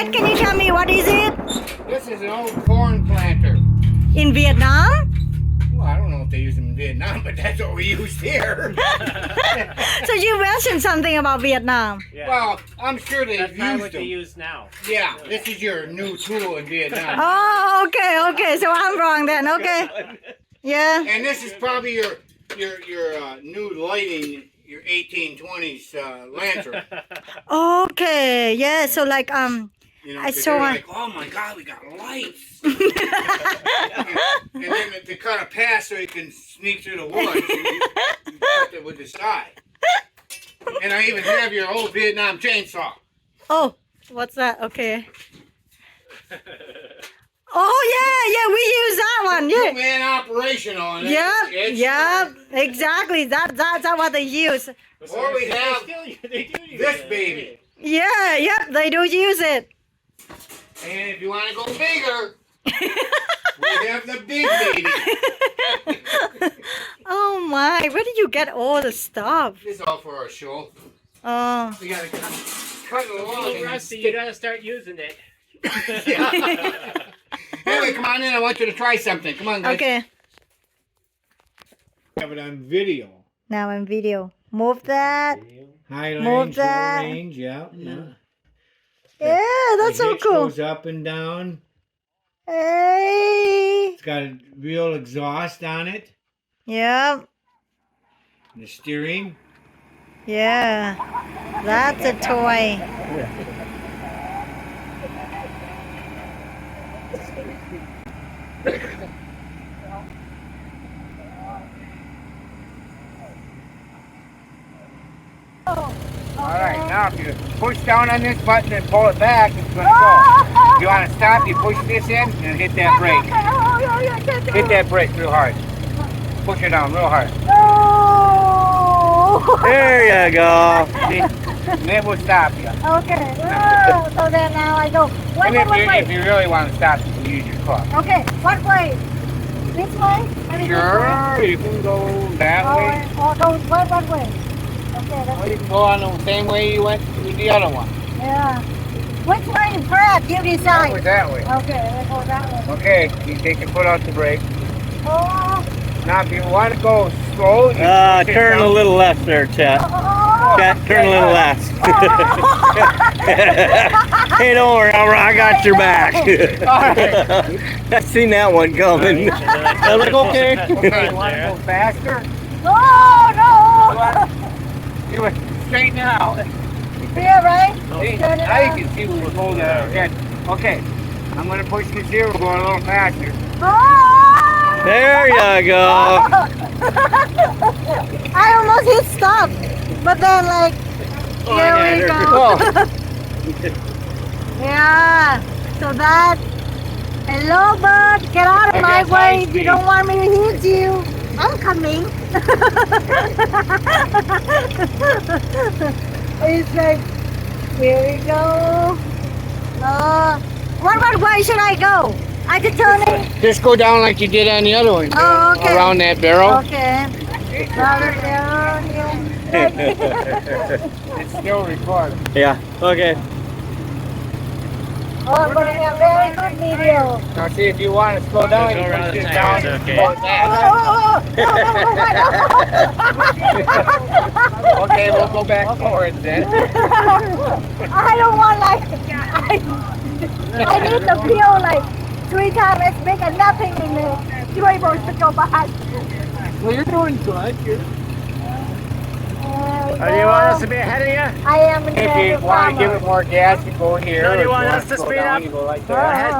it? Can you tell me what is it? This is an old corn planter. In Vietnam? Well, I don't know if they use them in Vietnam, but that's what we used here. So you mentioned something about Vietnam. Yeah. Well, I'm sure they That's not used what them. they use now. Yeah, this is your new tool in Vietnam. Oh, okay. So I'm wrong then. Okay. Yeah. And this is probably your new lighting, your 1820s lantern. Okay. Yeah. So like You know, I 'cause saw they're one. like, oh my God, we got lights. and then to cut a path so you can sneak through the woods, you cut it with the side. And I even have your old Vietnam chainsaw. Oh, what's that? Okay. Oh yeah, we use that one. Yeah. Two-man operation on it. Yep. Exactly. That's what they use. Or we have They do use this it. baby. Yeah. Yep. They do use it. And if you want to go bigger, we have the big baby. Oh my! Where did you get all the stuff? This is all for our show. Oh. We gotta cut it along. Well, and Rusty, you stick- gotta start using it. Anyway, come on in. I want you to try something. Come on, guys. Okay. Have it on video. Now in video. Move that. High Move range, low that. range, yeah. Yeah, that's The so hitch cool. goes up and down. Hey. It's got a real exhaust on it. Yep. The steering. Yeah. That's a toy. Alright, now if you push down on this button and pull it back, it's going to go. If you want to stop, you push this in and hit that brake. Hit that brake real hard. Push it down real hard. No. There you go. See? And it will stop you. Okay. So then now I go. And if you really want to stop, you can use your clutch. Okay. What way? This way? Maybe this way? Sure, you can go that way. Or go what way? Okay. Or That's, you can go on the same way you went with the other one. yeah. Which way to press? You That decide. was that way. Okay. Let's go that way. Okay, you take your foot off the brake. Oh. Now if you want to go slow, you push it Turn down. a little left there, Chet. Oh. Chet, turn a little left. Hey, don't worry, I got your back. Alright. I seen that one coming. I was like, okay. Okay, you want to go faster? No. You want to straighten it out. Yeah, right? See, Turn it now you on. can see what we're holding our head. Okay, I'm going to push this here. We're going a little faster. Oh. There you go. I almost hit stop, but then like, here we go. Yeah. So that. Hello, bird. Get out of my Okay, way. nice You don't want me to hit you. I'm coming. It's like, here we go. What way should I go? I could turn it. Just go down like you did on the other one. Oh, okay. Around that barrel. Okay. It's still recording. Yeah, okay. Oh, but a very good video. Now see if you want to slow down, you Go around push the it down tires, and okay. slow it down. Okay, we'll go back forward then. I don't want like, I need the pill like 3 times as big and nothing in it. You're able to go back. Well, you're doing good. Do you want us to be ahead of you? I am in If you want to give it more gas, you go here. No, do you If want us to to slow speed down, up? You go like Go that. ahead.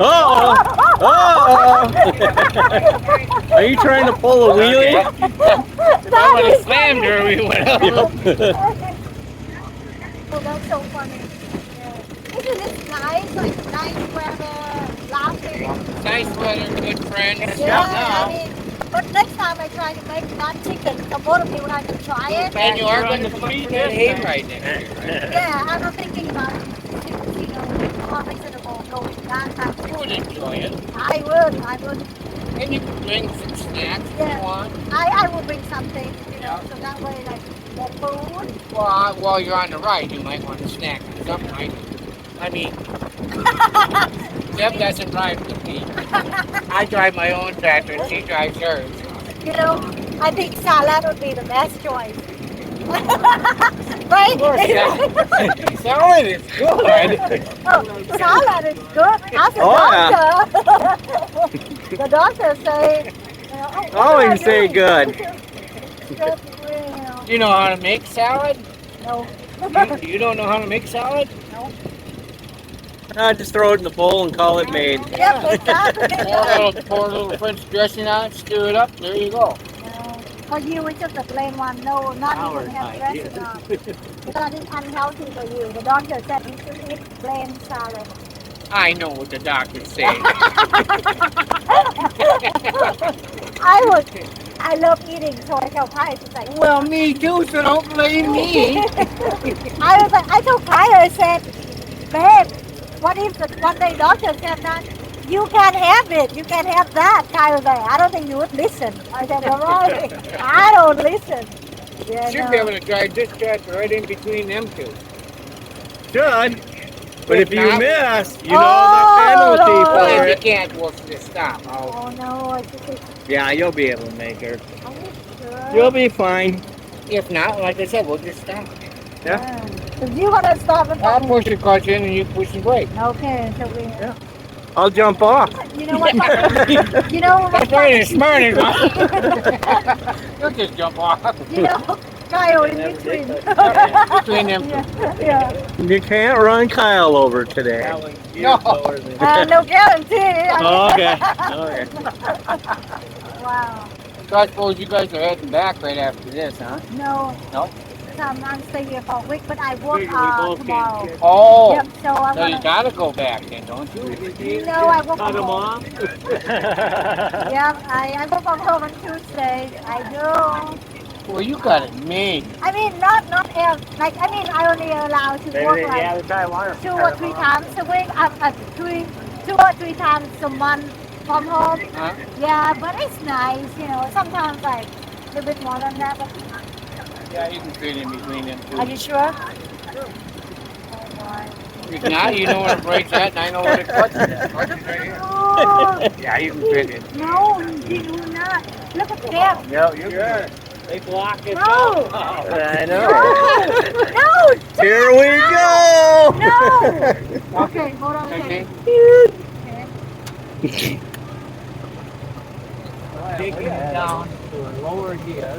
Uh-oh. Are you trying to pull a wheelie? I would have slammed her. We went up. Oh, that's so funny. Yeah. Isn't this nice? Like nice weather, laughing. Nice weather, good friends. Yeah, I mean, but next time I try to make that chicken, so both of you and I can try it. And you are going to feed that hay right next year, right? Yeah, I'm not thinking about it. You know, how reasonable going that time. You would enjoy it. I would. And you can bring some snacks if Yeah. you want. I will bring something, you know, so that way, like, Get food. Well, while you're on the ride, you might want to snack on something. I mean, Deb doesn't drive with me. I drive my own tractor and she drives hers. You know, I think salad would be the best choice. Right? Of course, salad is good. Oh, salad is good. Ask the doctor. The doctor say, Always say good. You know how to make salad? No. You don't know how to make salad? No. Just throw it in the bowl and call it made. Yep, exactly. Pour a little French dressing on it, stir it up, there you go. For you, it's just a plain one. No, not even have dressing on. Because it's unhealthy for you. The doctor said you should eat plain salad. I know what the doctors say. I love eating, so I tell Kai, she's like, Well, me too, so don't blame me. I told Kai, I said, babe, what if one day doctor said that you can't have it, you can't have that? Kai was like, I don't think you would listen. I said, all right, I don't listen. Yeah, Should be able to drive this tractor right in between them two. Should. But if you not- miss, you know the penalty Lord. for Well, if you it. can't, we'll just stop. Oh no, I just Yeah, you'll be able to make her. are you sure? You'll be fine. If not, like I said, we'll just stop. Yeah. So you want to stop it? I'll push the clutch in and you push the brake. Okay, so we. Yeah. I'll jump off. You know what? You know what? That's right, it's smart enough. You'll just jump off. You know, Kyle in between. Between them two. Yeah. You can't run Kyle over today. No. No guarantee. Okay. Wow. So I suppose you guys are heading back right after this, huh? No. No? I'm staying here for a week, but I work We both tomorrow. can't Oh, Yep. So I'm so you gonna. gotta go back then, don't you? No, I work Cut from him home. off. Yeah, I work from home on Tuesday. I do. Well, you got it made. I mean, not like I mean, I only allowed to work like they probably want 2 or 3 times a week. 2 or 3 times a month from home. Huh? Yeah, but it's nice, you know. Sometimes like a little bit more than that. But Yeah, you can fit in between them are two. you sure? If not, you know where the brake's at and I know where the clutch is at. Clutch is right here. Oh, Yeah, you can fit in. no, you do not. Look at them. No, you're good. They block it. No. I know. No. Here we go. No. Okay, hold on. Okay. Okay. Taking it down to a lower gear.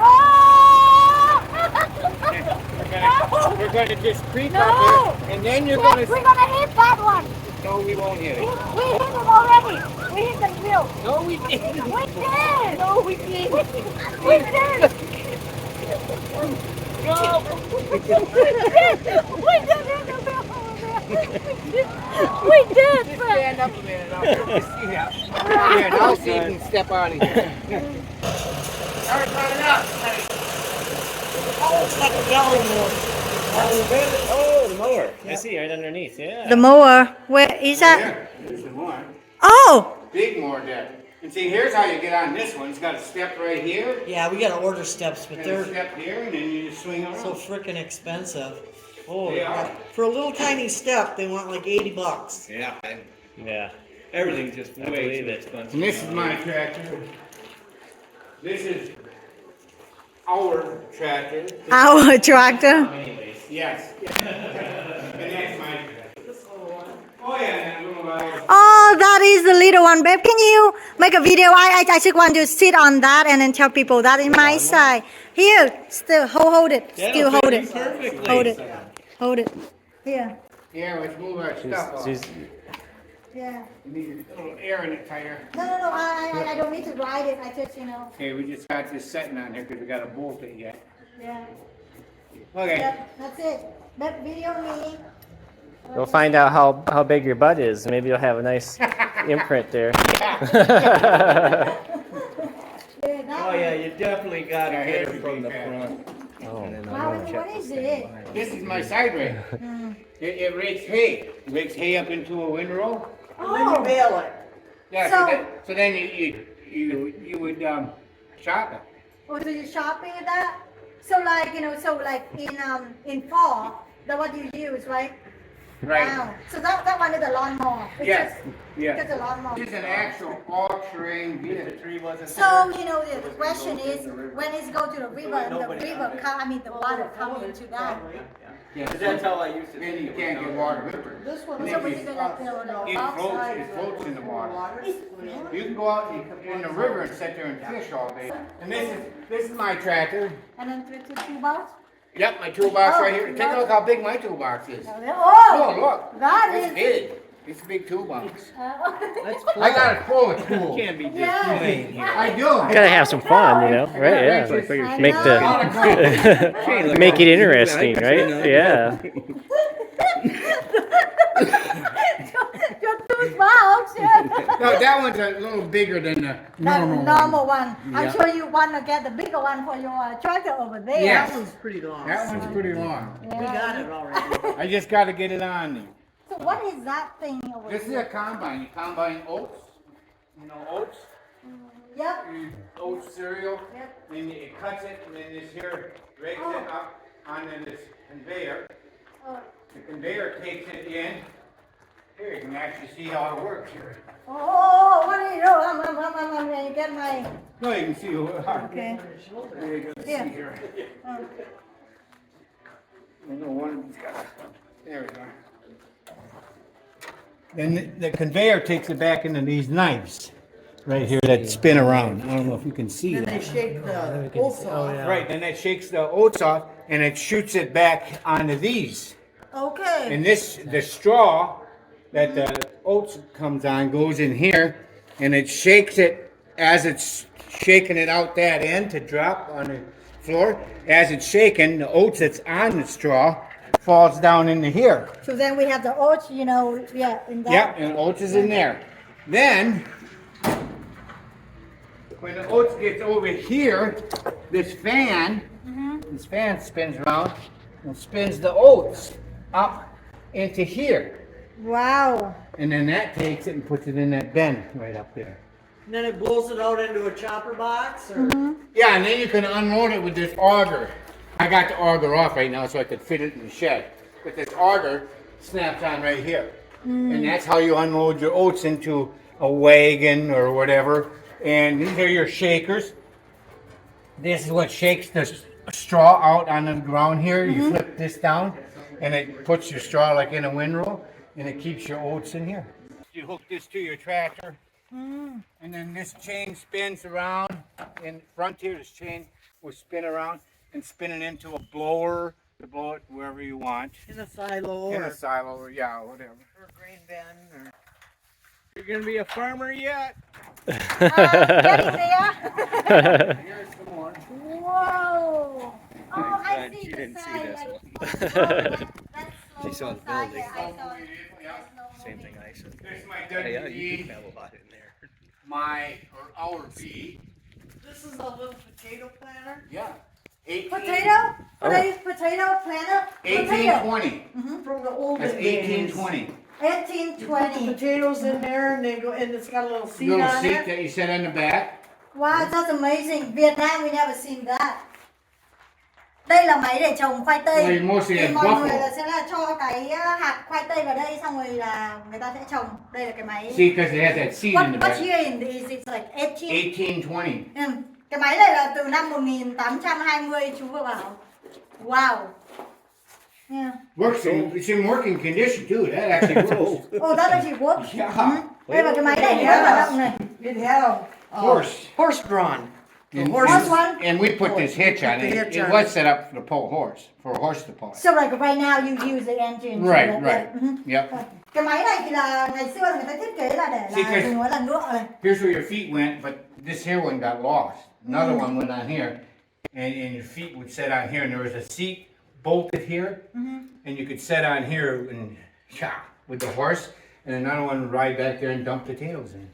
Oh! We're gonna just creep No. up here, and then you're Yes, gonna. we're gonna hit that one. No, we won't hit We it. hit them already. We hit the wheel. No, we didn't. We did. No, we didn't. We did. No. We did. We did. Stand up a minute. I'll see that. Here, now see if you can step out of here. Start running up. Oh, the mower. I see right underneath. Yeah. The mower. Where is that? Here, there's some more. Oh. Big more there. And see, here's how you get on this one. It's got a step right here, Yeah, we gotta order steps, but and a they're step here, and then you just swing around. so freaking expensive. They are. For a little tiny step, they want like $80. Yeah. Yeah. Everything's just I believe it. And this is my tractor. This is our tractor. Our tractor. Yes. And that's my tractor. Oh yeah, that little Oh, that is the little one, babe. Can you make a video? I just want to sit on that and then tell people that in my side. Here, still hold it. Still hold it. Perfectly. Hold it. Hold it. Here. Yeah, let's move our stuff off. Yeah. You need a little air in the tire. No. I don't need to ride it. I just, you know. Okay, we just got this setting on here because we got to bolt it yet. Yeah. Okay. That's it. That video me. You'll find out how big your butt is. Maybe you'll have a nice imprint there. Oh yeah, you definitely gotta Yeah, hit here it we from the go. front. Wow, what is it? This is my side rake. It rakes hay. It rakes hay up into a windrow. Oh. Bail it. Yeah. So- So then you would chop it. Oh, so you shopping at that? So like, so like in fall, that what you use, right? Right. Wow. So that one is a lawnmower. It's Yes. just Yes. a lawnmower. This is an actual all-terrain vehicle. So, the question is, when it's go to the river, and the river the water come into that. Yes. That's how I used to. Then you can't get water river. This one And So if when you- you go like, It outside. floats in the water. It's- You can go out in the river and sit there and fish all day. And this is my tractor. And then to 2 boats? Yep, my toolbox right here. Take a look how big my toolbox is. Oh, Oh, look. that It's is. big. It's a big toolbox. That's I got it full of tools. Can't be just Yeah. plain here. I do. Gotta have some fun, right? Yeah. I Make know. the make it interesting, right? Yeah. Your 2 boats. No, that one's a little bigger than the normal Normal one. I'm Yeah. sure you want to get the bigger one for your tractor over there. Yes. That one's pretty long. That one's pretty long. Yeah. We got it already. I just got to get it on there. So what is that thing over This is there? a combine. You combine oats. You know oats? Yep. Oats cereal. Yep. And it cuts it, and then this here breaks it up onto this conveyor. Oh. The conveyor takes it in. Here, you can actually see how it works here. Oh, what do you know? I'm going to get my. No, you can see who Okay. There you go. Yeah. See here. Oh. I know one of them's got. There we go. Then the conveyor takes it back into these knives right here that spin around. I don't know if you can see Then they that. shake the oats off. Right, then that shakes the oats off and it shoots it back onto these. Okay. And the straw that the oats comes on goes in here and it shakes it as it's shaking it out that end to drop on the floor. As it's shaking, the oats that's on the straw falls down into here. So then we have the oats, in that. Yep, and oats is in there. Then, when the oats gets over here, this fan spins around and spins the oats up into here. Wow. And then that takes it and puts it in that bin right up there. And then it blows it out into a chopper box, or Yeah, and then you can unload it with this auger. I got the auger off right now so I could fit it in the shed. But this auger snaps on right here. And that's how you unload your oats into a wagon or whatever. And these are your shakers. This is what shakes the straw out on the ground here. You flip this down and it puts your straw like in a windrow and it keeps your oats in here. You hook this to your tractor. And then this chain spins around in front here. This chain will spin around and spin it into a blower to blow it wherever you want. in a silo, In or a silo or yeah, whatever. a grain bin, or You're gonna be a farmer yet? Getting there. Here's some more. Whoa. Oh, I glad see she the didn't see side. this She saw the building. Same thing I said. There's my Hey, yeah, you WD, can have a lot in there. our B. this is a little potato planter Yeah. 18, Potato? Potato planter? 1820. from the olden That's days. 1820. You put the 1820. potatoes in there, and they go, and it's got a little seat Little on seat it. that you set on the back. Wow, that's amazing. Vietnam, we never seen that. Đây là máy để trồng khoai tây. Well, mostly Thì in mọi người buffalo. là sẽ là cho cái hạt khoai tây vào đây xong rồi là người ta sẽ trồng. Đây là cái máy. See, because it has that seat in What the what back. year in is it like 18? 1820. Cái máy này là từ năm 1820 chú vừa bảo. Wow. Yeah. Works it's in working condition too. That actually works. Oh, that actually works. Yeah. Đây là cái máy này thì rất là động này. It had a Horse. horse drawn. The And, horse Horse one? and we put this hitch on The it. hitch It on was it. set up to pull horse, for a horse to pull. So like right now you use the engine. Right, so that- right. Mhm. Yep. Cái máy này thì là ngày xưa là người ta thiết kế là để See, là 'cause- dùng nó là ngựa này. Here's where your feet went, but this here one got lost. Another one went on here, and your feet would set on here, and there was a seat bolted here, and you could set on here and with the horse, and another one would ride back there and dump potatoes in.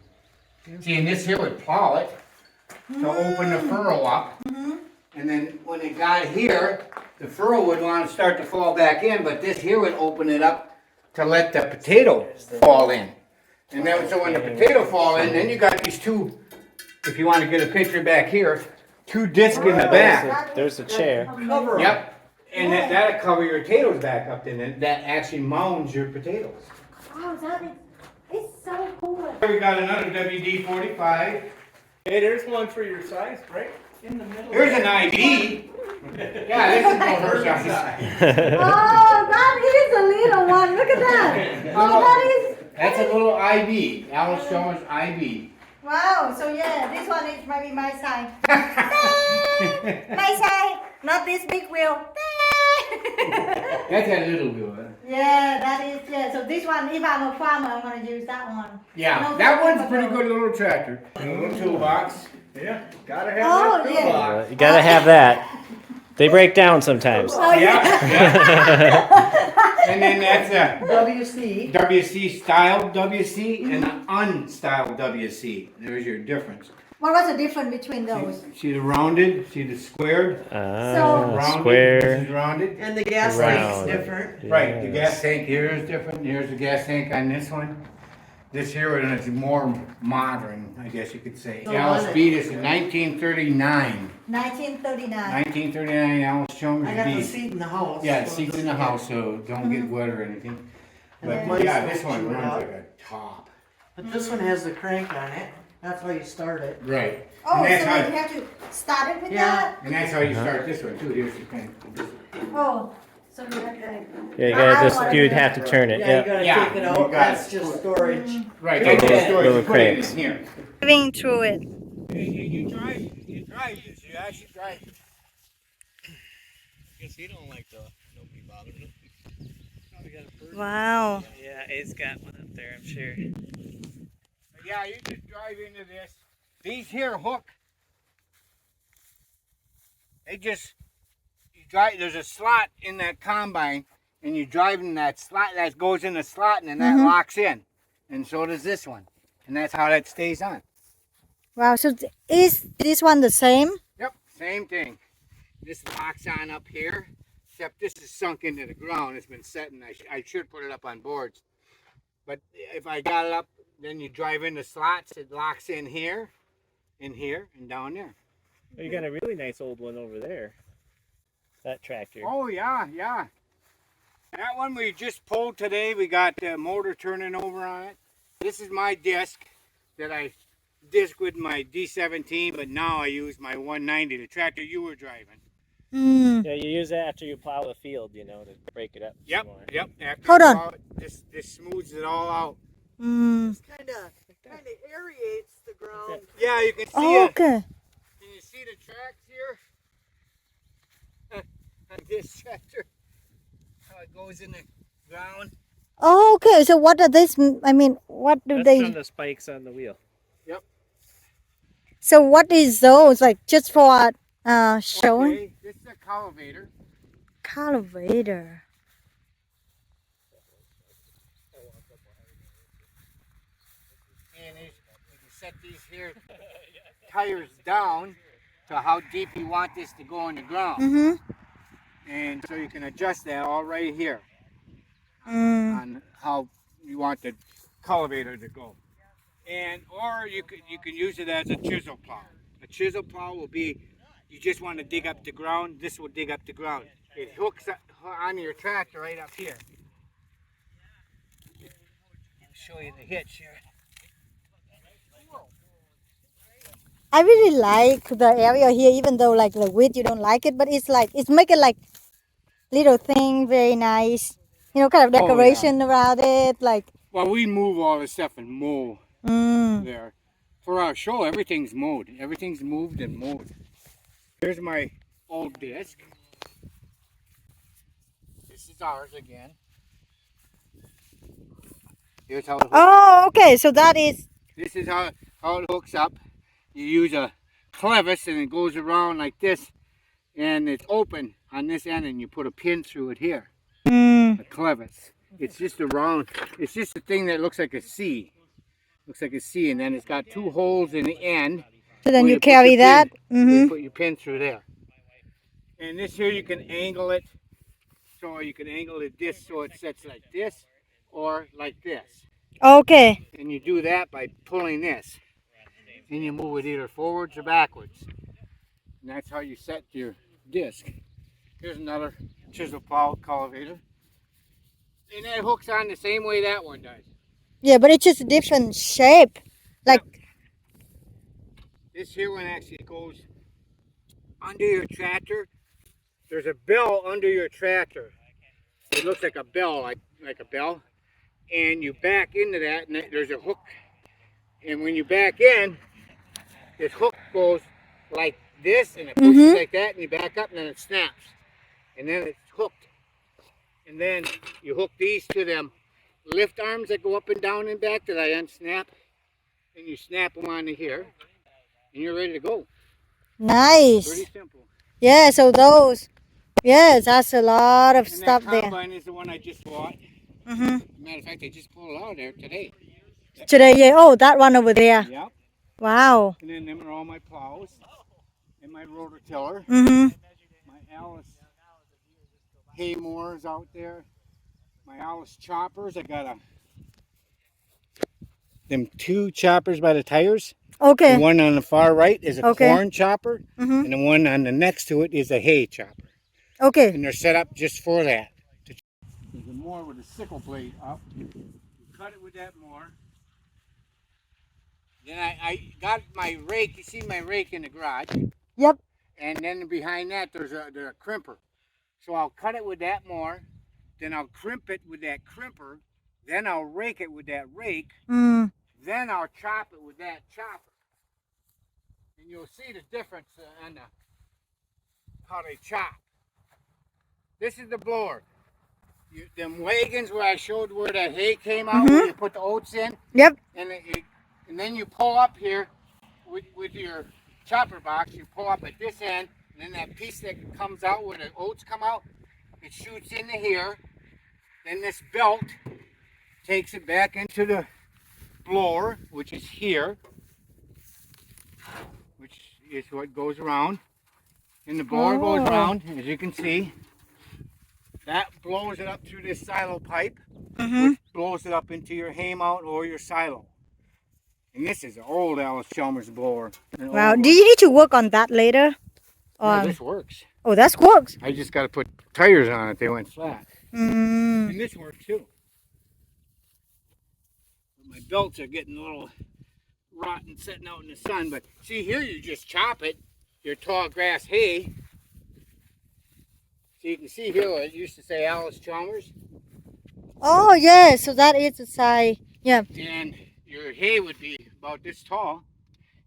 See, and this here would plow it to open the furrow up, and then when it got here, the furrow would want to start to fall back in, but this here would open it up to let the potato fall in. And then, so when the potato fall in, then you got these two, if you want to get a picture back here, 2 discs in the back. There's a chair. Cover 'em. Yep. And that'll cover your potatoes back up, and that actually mounds your potatoes. Wow, that is, it's so cool. Here we got another WD-45. Hey, there's one for your size, right? In the middle. Here's an ID. Yeah, this is for her size. Oh, that is a little one. Look at that. Oh, that is. That's a little IB. Alice Jones IB. Wow. So yeah, this one is maybe my size. My size. Not this big wheel. That's a little wheel. Huh? Yeah, that is. Yeah. So this one, if I'm a farmer, I'm gonna use that one. Yeah, No, that one's no, a pretty no. good little tractor. A little toolbox. Yeah, gotta have Oh, that yeah. toolbox. You gotta have that. They break down sometimes. Oh Yeah. yeah. And then that's a WC. WC style WC and an unstyled WC. There's your difference. What was the difference between those? See the rounded, see the squared? Ah, Rounded, This square. is rounded. And the gas Round. tank's different. Right, the Yes. gas tank here is different. Here's the gas tank on this one. This here one is more modern, I guess you could say. So Alice what? Beat is in 1939. 1939. 1939 Alice Jones I got the Beat. seat in the house. Yeah, the so seat's in the house, so don't get wet or anything. But mice yeah, don't this one chew it runs out. like a top. But this one has the crank on it. That's how you start it. Right. Oh, so And that's then you how, have to start it with Yeah. that? and that's how you start this one too. Here's the thing. Oh, so you have to. Yeah, you gotta just, you'd have to turn it. Yeah, you Yeah. gotta Yeah, take it you out. got That's it. just storage. Right, Little- that's the story. little You put it cranks. in here. Living through it. You drive this. You actually drive this. Guess he don't like nobody bothering him. Wow. Yeah, it's got one up there, I'm sure. Yeah, you just drive into this. These here hook. You drive. There's a slot in that combine, and you drive in that slot. That goes in the slot, and then that locks in, and so does this one, and that's how that stays on. Wow. So is this one the same? Yep, same thing. This locks on up here, except this is sunk into the ground. It's been setting. I should put it up on boards, but if I got it up, then you drive in the slots. It locks in here, and down there. You got a really nice old one over there. That tractor. Oh yeah, yeah. That one we just pulled today. We got the motor turning over on it. This is my disc that I disc with my D17, but now I use my 190, the tractor you were driving. Mm. Yeah, you use that after you plow the field, to break it up. Yep, some more. yep. After Hold you on. plow it, this smooths it all out. Mm. Kind of aerates the ground. Yeah, you can see Oh, it. okay. Can you see the tracks here? On this tractor, how it goes in the ground. Oh, okay. So what are this? I mean, what do That's they? from the spikes on the wheel. So what is those? Like just for showing? Okay, this is a cultivator. Cultivator. And you set these here tires down to how deep you want this to go in the ground. Mm-hmm. And so you can adjust that all right here Mm. on how you want the cultivator to go. And or you can use it as a chisel plow. A chisel plow will be, you just want to dig up the ground, this will dig up the ground. It hooks up on your tractor right up here. I'll show you the hitch here. I really like the area here, even though like the width you don't like it, but it's like it's make it like little thing very nice. You know, kind of Oh, yeah. decoration around it, like. Well, we move all this stuff and mow Mm. there. For our show, everything's mowed. Everything's moved and mowed. Here's my old disc. This is ours again. Here's how it hooks. Oh, okay. So that is. This is how it hooks up. You use a clevis and it goes around like this, and it's open on this end, and you put a pin through it here. Mm. A clevis. It's just a round. It's just a thing that looks like a C. Looks like a C, and then it's got two holes in the end. So then where you put carry your that. pin. Mm-hmm. You put your pin through there. And this here you can angle it, so you can angle it this so it sits like this or like this. Okay. And you do that by pulling this. And you move it either forwards or backwards. And that's how you set your disc. Here's another chisel plow cultivator. And that hooks on the same way that one does. Yeah, but it's just a different shape. Like, Yep. This here one actually goes under your tractor. There's a bell under your tractor. It looks like a bell, like a bell. And you back into that, and there's a hook. And when you back in, this hook goes like this, and it pushes like that, and you back up, and then it snaps. And then it's hooked. And then you hook these to them lift arms that go up and down and back that I unsnap. And you snap them onto here, and you're ready to go. nice. Pretty simple. Yeah, so those, yes, that's a lot of And stuff that there. combine is the one I just bought. Mm-hmm. Matter of fact, I just pulled it out of there today. Today, yeah. Oh, that one over there. Yep. Wow. And then them are all my plows and my rototiller. Mm-hmm. My Alice hay mowers out there. My Alice choppers. I got them 2 choppers by the tires. Okay. The one on the far right is a Okay. corn chopper, Mm-hmm. and the one on the next to it is a hay chopper. Okay. And they're set up just for that. There's a mower with a sickle blade up. You cut it with that mower. Then I got my rake. You see my rake in the garage. Yep. And then behind that there's a crimper. So I'll cut it with that mower. Then I'll crimp it with that crimper. Then I'll rake it with that rake. Mm. Then I'll chop it with that chopper. And you'll see the difference on how they chop. This is the blower. Them wagons where I showed where the hay came out, where you put the oats in, Yep. and then you pull up here with your chopper box. You pull up at this end, and then that piece that comes out where the oats come out, it shoots into here. Then this belt takes it back into the blower, which is here, which is what goes around. And the blower goes around, as you can see. That blows it up through this silo pipe, which blows it up into your hay mount or your silo. And this is an old Alice Chalmers blower. Wow. Do you need to work on that later? Yeah, this works. Oh, that works. I just got to put tires on it. They went flat. Mm. And this works too. My belts are getting a little rotten sitting out in the sun. But see here, you just chop it. Your tall grass hay. So you can see here, it used to say Alice Chalmers. Oh, yeah. So that is the side. Yeah. And your hay would be about this tall.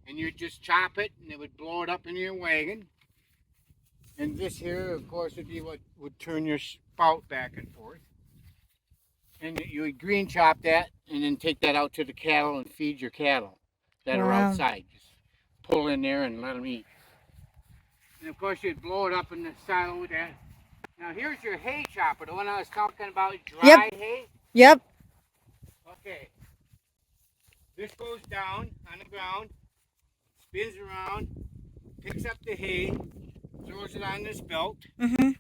And you'd just chop it, and it would blow it up into your wagon. And this here, of course, would be what would turn your spout back and forth. And you would green chop that, and then take that out to the cattle and feed your cattle that are outside. Just pull in there and let them eat. And of course, you'd blow it up in the silo with that. Now here's your hay chopper, the one I was talking about, dry hay. Yep. Okay. This goes down on the ground, spins around, picks up the hay, throws it on this belt. Mm-hmm.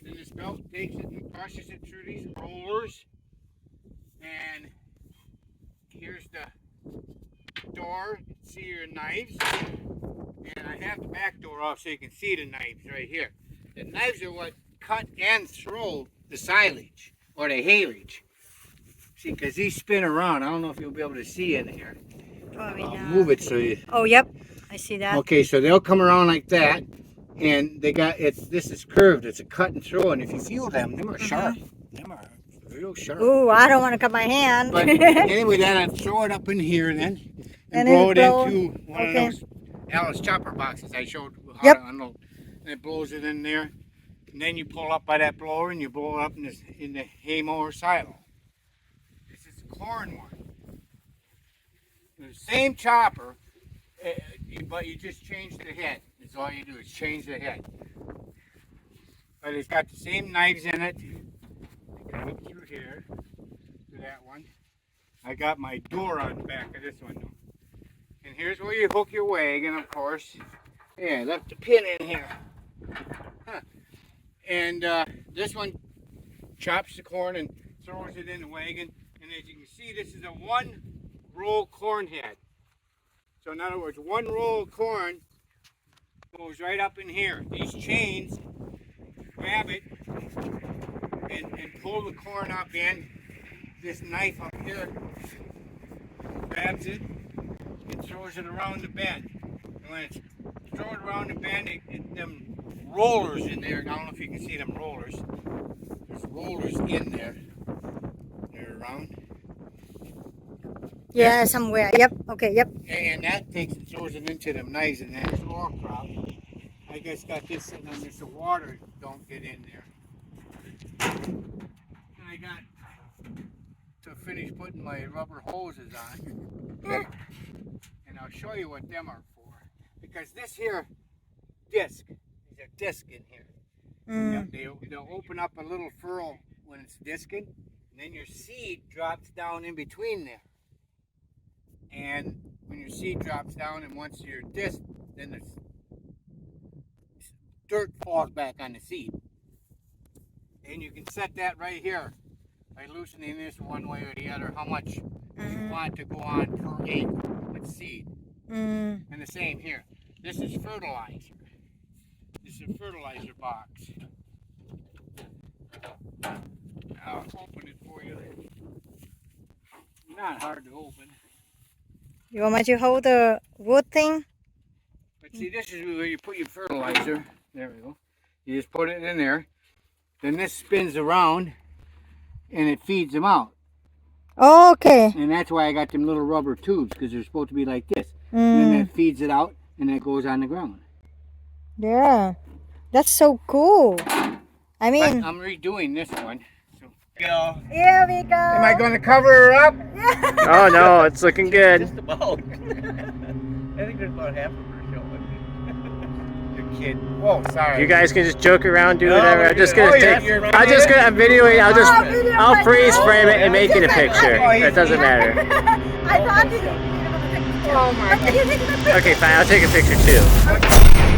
Then this belt takes it and crushes it through these rollers. And here's the door. You can see your knives. And I have the back door off so you can see the knives right here. The knives are what cut and throw the silage or the haylage. See, because these spin around. I don't know if you'll be able to see in here. Probably I'll not. move it so you. Oh, yep. I see that. Okay, so they'll come around like that, and they got this is curved. It's a cut and throw, and if you feel them are sharp. Them are real sharp. Ooh, I don't want to cut my hand. But anyway, then I'd throw it up in here then, and then blow it blow- into one okay. of those Alice chopper boxes I showed how to unload. And it blows it in there, and then you pull up by that blower and you blow it up in the hay mower silo. This is the corn one. The same chopper, but you just change the head. That's all you do is change the head. But it's got the same knives in it. Come up through here to that one. I got my door on the back of this one though. And here's where you hook your wagon, of course. Yeah, I left the pin in here. Huh. And this one chops the corn and throws it in the wagon. And as you can see, this is a one roll corn head. So in other words, one roll of corn goes right up in here. These chains grab it and pull the corn up in. This knife up here grabs it and throws it around the bend. And when it's thrown around the bend, them rollers in there, I don't know if you can see them rollers. There's rollers in there. They're around. Yeah, somewhere. Yep. Okay. Yep. And that takes and throws it into them knives, and that floor crop. I guess got this sitting on this so water don't get in there. And I got to finish putting my rubber hoses on. And I'll show you what them are for. Because this here disc, there's a disc in here. They'll open up a little furrow when it's disking, and then your seed drops down in between there. And when your seed drops down and once you're disc, then the dirt falls back on the seed. And you can set that right here by loosening this one way or the other, how much you want to go on per acre with seed. And the same here. This is fertilizer. This is a fertilizer box. I'll open it for you. Not hard to open. You want me to hold the wood thing? But see, this is where you put your fertilizer. There we go. You just put it in there. Then this spins around and it feeds them out. Oh, okay. And that's why I got them little rubber tubes, because they're supposed to be like this. And then that feeds it out and it goes on the ground. Yeah. That's so cool. I mean, But I'm redoing this one. So Go. here we go. am I going to cover her up? Oh no, it's looking good. Just about. I think there's about half of her showing. You're kidding. Whoa, sorry. You guys can just joke around, do No, whatever. we're I'm just good. gonna Oh, yeah, take. you're right. I'm videoing. video I'll my freeze phone. frame it and make it a picture. That doesn't matter. I thought you were going to take a picture. Oh my But you take a picture. Okay, fine. I'll take a picture too. God.